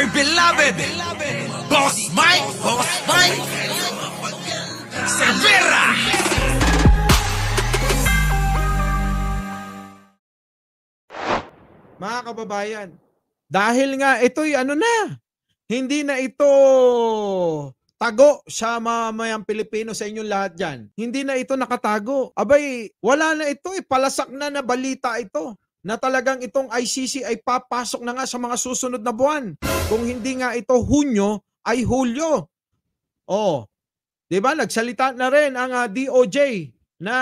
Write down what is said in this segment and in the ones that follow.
my beloved Boss Mike Severa. Mga kababayan, dahil nga ito'y ano na, hindi na ito tago sa mamamayang Pilipino, sa inyong lahat dyan. Hindi na ito nakatago. Abay, wala na ito, palasak na balita ito na talagang itong ICC ay papasok na nga sa mga susunod na buwan. Kung hindi nga ito Hunyo, ay Hulyo. Oh, 'di ba? Nagsalita na rin ang DOJ na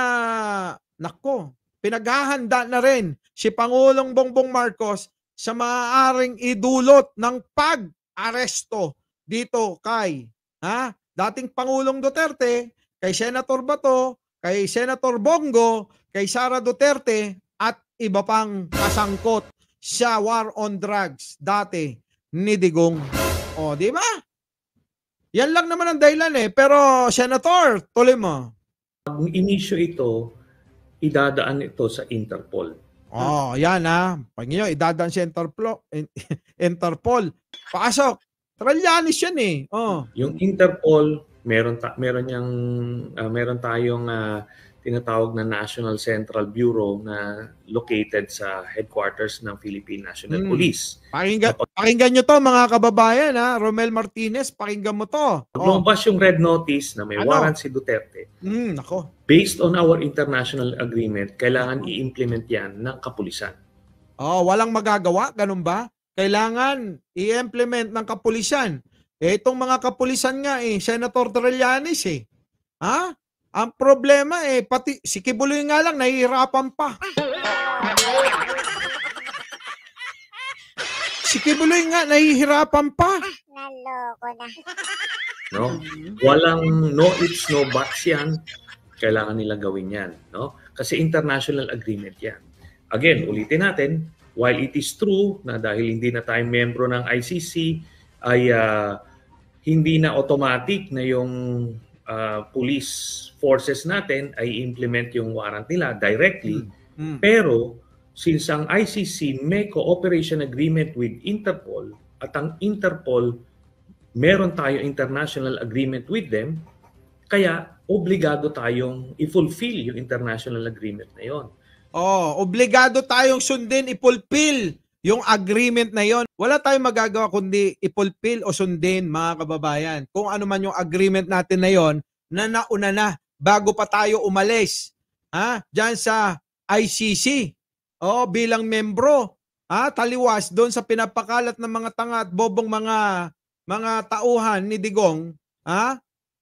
nako, pinaghahanda na rin si Pangulong Bongbong Marcos sa maaaring idulot ng pag-aresto dito kay dating Pangulong Duterte, kay Senator Bato, kay Senator Bongo, kay Sara Duterte at iba pang kasangkot sa war on drugs dati ni Digong. O, di ba? Yan lang naman ang dahilan Pero, Senator, tuloy mo. Kung inisyo ito, idadaan ito sa Interpol. Oh, yan Pag nyo, idadaan sa Interpol. Pasok. Tralyanis yan Oh. Yung Interpol, meron tayong tinatawag na National Central Bureau na located sa headquarters ng Philippine National Police. Pakinggan nyo to mga kababayan Romel Martinez, pakinggan mo to. Lumabas yung red notice na may warrant si Duterte. Nako. Based on our international agreement, kailangan i-implement yan ng kapulisan. Walang magagawa, ganun ba? Kailangan i-implement ng kapulisan. Itong mga kapulisan nga Senator Trillanes Ang problema pati si Kibuloy nga lang nahihirapan pa. Si Kibuloy nga nahihirapan pa. Naloko na. No? Walang no ifs, no buts yan. Kailangan nila gawin yan. No? Kasi international agreement yan. Again, ulitin natin, while it is true na dahil hindi na tayo membro ng ICC, ay hindi na automatic na yung police forces natin ay implement yung warrant nila directly. Pero since ang ICC may cooperation agreement with Interpol at ang Interpol meron tayo international agreement with them, kaya obligado tayong i-fulfill yung international agreement na yon. Obligado tayong sundin, i-fulfill yung agreement na yon. Wala tayong magagawa kundi i-fulfill o sundin, mga kababayan. Kung ano man yung agreement natin na yon na nauna na bago pa tayo umalis diyan sa ICC. Bilang membro, taliwas doon sa pinapakalat ng mga tanga at bobong mga tauhan ni Digong,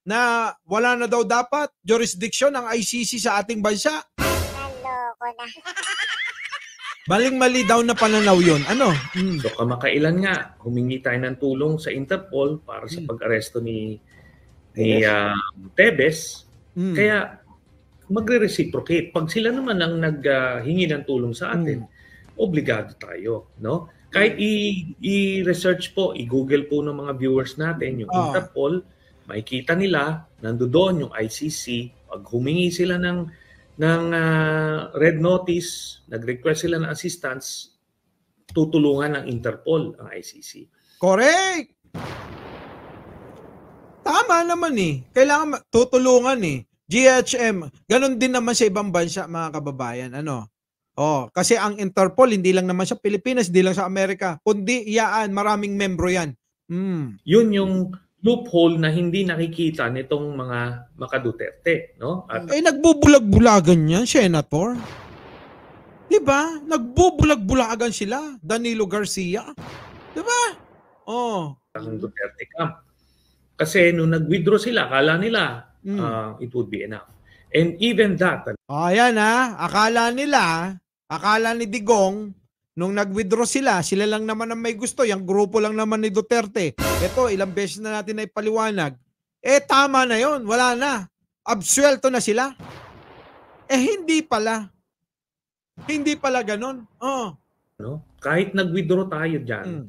na wala na daw dapat jurisdiction ng ICC sa ating bansa. Naloko na. Maling-mali daw na pananaw yun. So kamakailan nga, humingi tayo ng tulong sa Interpol para sa pag-aresto ni Tebes. Kaya magre-reciprocate. Pag sila naman ang naghingi ng tulong sa atin, obligado tayo. No? Kahit i-research po, i-google po ng mga viewers natin, yung Interpol, makikita nila, nandoon yung ICC, pag humingi sila ng red notice, nag-request sila ng assistance, tutulungan ng Interpol ang ICC. Correct! Tama naman Kailangan tutulungan GHM, ganun din naman sa ibang bansa, mga kababayan. Kasi ang Interpol, hindi lang naman sa Pilipinas, hindi lang sa Amerika, kundi maraming membro yan. Yun yung loophole na hindi nakikita nitong mga maka-Duterte, no? At nagbubulag-bulagan yan, Senator. Diba? Nagbubulag-bulagan sila, Danilo Garcia. Diba? Ang Duterte camp. Kasi nung nag-withdraw sila, akala nila it would be enough. And even that. Ayan akala ni Digong, nung nag-withdraw sila lang naman ang may gusto, yung grupo lang naman ni Duterte. Ito, ilang beses na natin na ipaliwanag. Tama na yon, wala na. Absuelto na sila. Hindi pala. Hindi pala ganon. No? Kahit nag-withdraw tayo dyan,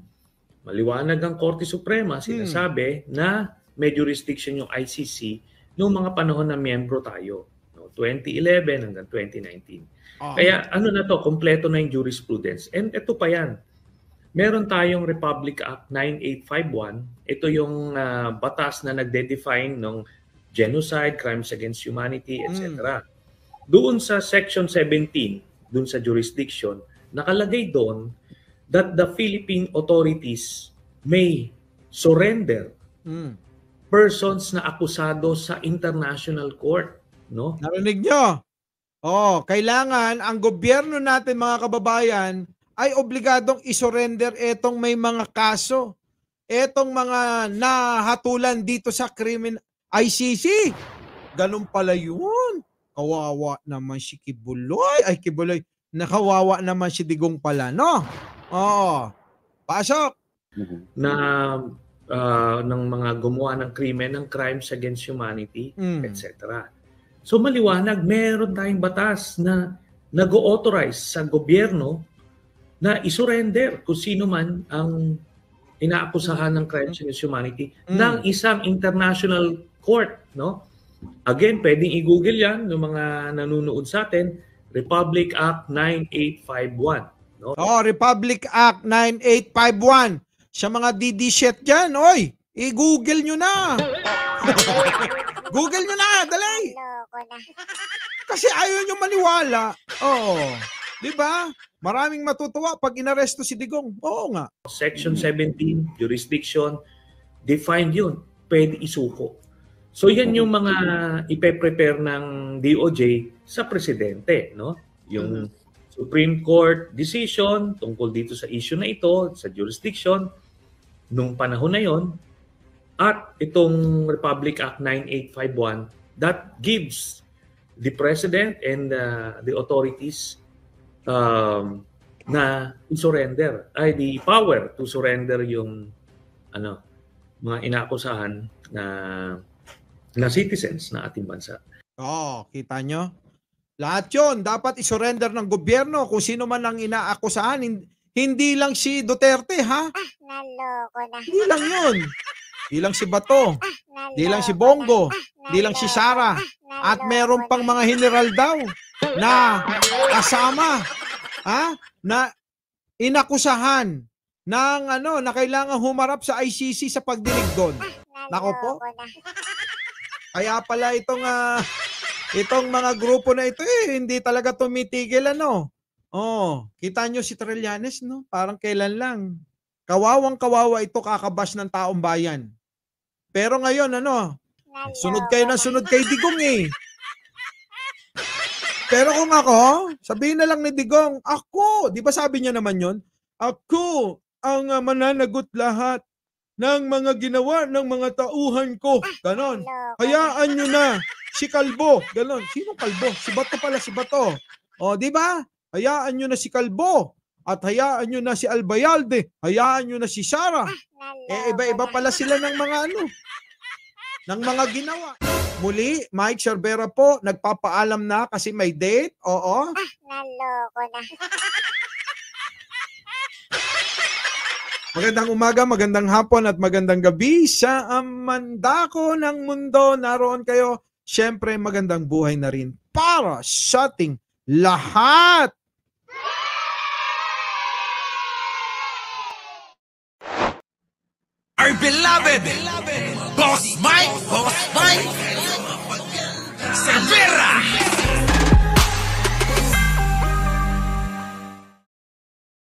maliwanag ang Korte Suprema, sinasabi na may jurisdiction yung ICC noong mga panahon na miyembro tayo. No? 2011 hanggang 2019. Kaya na to, kompleto na yung jurisprudence. And ito pa yan. meron tayong Republic Act 9851. Ito yung batas na nagde-define ng genocide, crimes against humanity, etc. Doon sa Section 17, doon sa jurisdiction, nakalagay doon that the Philippine authorities may surrender persons na akusado sa international court, no? Narinig nyo? Kailangan ang gobyerno natin, mga kababayan, ay obligadong isurrender etong may mga kaso, etong mga nahatulan dito sa ICC. Ganun pala yun. Kawawa naman si Kibuloy. Nakawawa naman si Digong pala, no? Pasok. Na ng mga gumawa ng krimen, ng crimes against humanity, etc. So maliwanag, meron tayong batas na nag-authorize sa gobyerno na isurrender kung sino man ang inaakusahan ng crimes against humanity ng isang international court, no? Again, pwedeng i-google yan ng mga nanonood sa atin, Republic Act 9851, no? Republic Act 9851. Sa mga DD-shit dyan, oy, i-google nyo na. Google nyo na, dali. Naloko na. Kasi ayaw nyo maniwala. Di ba? Maraming matutuwa pag inaresto si Digong. Oo nga. Section 17, jurisdiction, defined yun. Pwede isuko. So yan yung mga ipe-prepare ng DOJ sa presidente, no? Yung Supreme Court decision tungkol dito sa issue na ito, sa jurisdiction, nung panahon na yon, at itong Republic Act 9851 that gives the President and the authorities na surrender, the power to surrender yung mga inaakusahan na citizens na ating bansa. Kita nyo? Lahat yun, dapat isurrender ng gobyerno kung sino man ang inaakusahan. Hindi lang si Duterte, ha? Naloko na. Hindi lang yun. Hindi lang si Bato. Hindi lang si Bongo. Hindi lang si Sara. At meron pang mga general daw na kasama, na inakusahan ng na kailangan humarap sa ICC sa pagdinig doon. Nako po. Kaya pala itong mga grupo na ito hindi talaga tumitigil, kita nyo si Trillanes, no? Parang kailan lang. Kawawang-kawawa ito, kakabash ng taong bayan. Pero ngayon, sunod kayo ng sunod kay Digong Pero kung ako, sabihin na lang ni Digong, ako, di ba sabi niya naman yon? Ako ang mananagot lahat ng mga ginawa ng mga tauhan ko. Ganon. Hayaan nyo na si Kalbo. Ganon. Sino Kalbo? Si Bato pala, si Bato. Di ba? Hayaan nyo na si Kalbo. At hayaan nyo na si Albayalde. Hayaan nyo na si Sara. Iba-iba pala sila ng mga ng mga ginawa. Muli, Mike Cervera po, nagpapaalam na kasi may date. Oo. Naloko na. Magandang umaga, magandang hapon at magandang gabi sa mandako ng mundo. Naroon kayo. Siyempre, magandang buhay na rin para sa ating lahat. Our beloved Boss Mike Cervera.